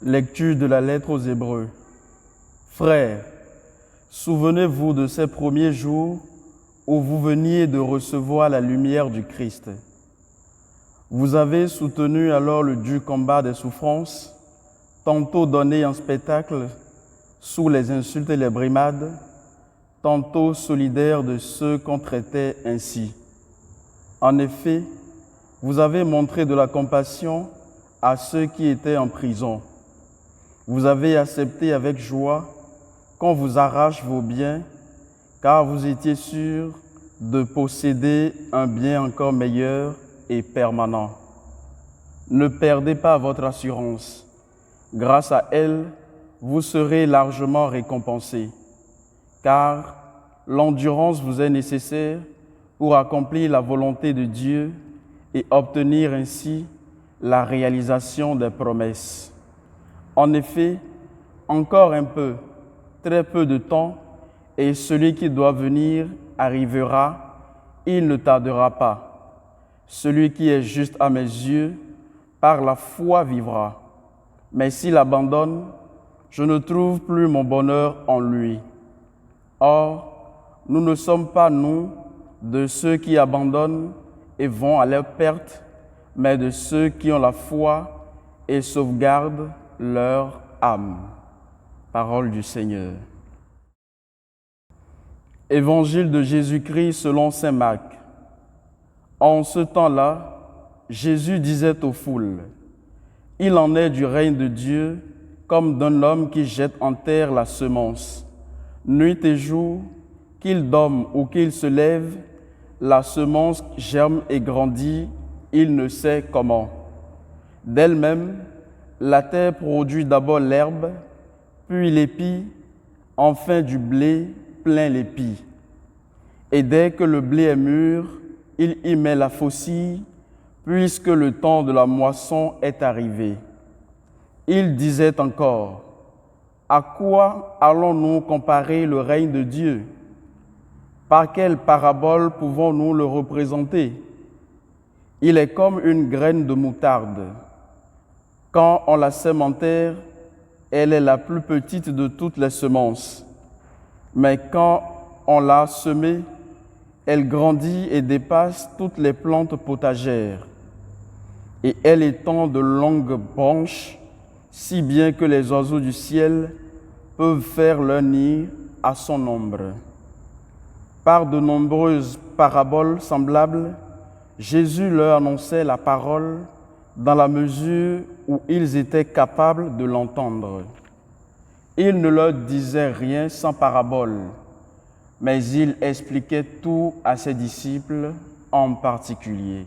Lecture de la lettre aux Hébreux. Frères, souvenez-vous de ces premiers jours où vous veniez de recevoir la lumière du Christ. Vous avez soutenu alors le dur combat des souffrances, tantôt donné en spectacle sous les insultes et les brimades, tantôt solidaires de ceux qu'on traitait ainsi. En effet, vous avez montré de la compassion à ceux qui étaient en prison. Vous avez accepté avec joie qu'on vous arrache vos biens, car vous étiez sûrs de posséder un bien encore meilleur et permanent. Ne perdez pas votre assurance. Grâce à elle, vous serez largement récompensés, car l'endurance vous est nécessaire pour accomplir la volonté de Dieu et obtenir ainsi la réalisation des promesses. En effet, encore un peu, très peu de temps, et celui qui doit venir arrivera, il ne tardera pas. Celui qui est juste à mes yeux, par la foi vivra. Mais s'il abandonne, je ne trouve plus mon bonheur en lui. Or, nous ne sommes pas, nous, de ceux qui abandonnent et vont à leur perte, mais de ceux qui ont la foi et sauvegardent leur âme. Parole du Seigneur. Évangile de Jésus-Christ selon saint Marc. En ce temps-là, Jésus disait aux foules, « Il en est du règne de Dieu comme d'un homme qui jette en terre la semence. Nuit et jour, qu'il dorme ou qu'il se lève, la semence germe et grandit, il ne sait comment. D'elle-même, la terre produit d'abord l'herbe, puis l'épi, enfin du blé plein l'épi. Et dès que le blé est mûr, il y met la faucille, puisque le temps de la moisson est arrivé. » Il disait encore, « À quoi allons-nous comparer le règne de Dieu? Par quelle parabole pouvons-nous le représenter? Il est comme une graine de moutarde. Quand on la sème en terre, elle est la plus petite de toutes les semences. Mais quand on l'a semée, elle grandit et dépasse toutes les plantes potagères. Et elle étend de longues branches, si bien que les oiseaux du ciel peuvent faire leur nid à son ombre. » Par de nombreuses paraboles semblables, Jésus leur annonçait la parole dans la mesure où ils étaient capables de l'entendre. Il ne leur disait rien sans parabole, mais il expliquait tout à ses disciples en particulier.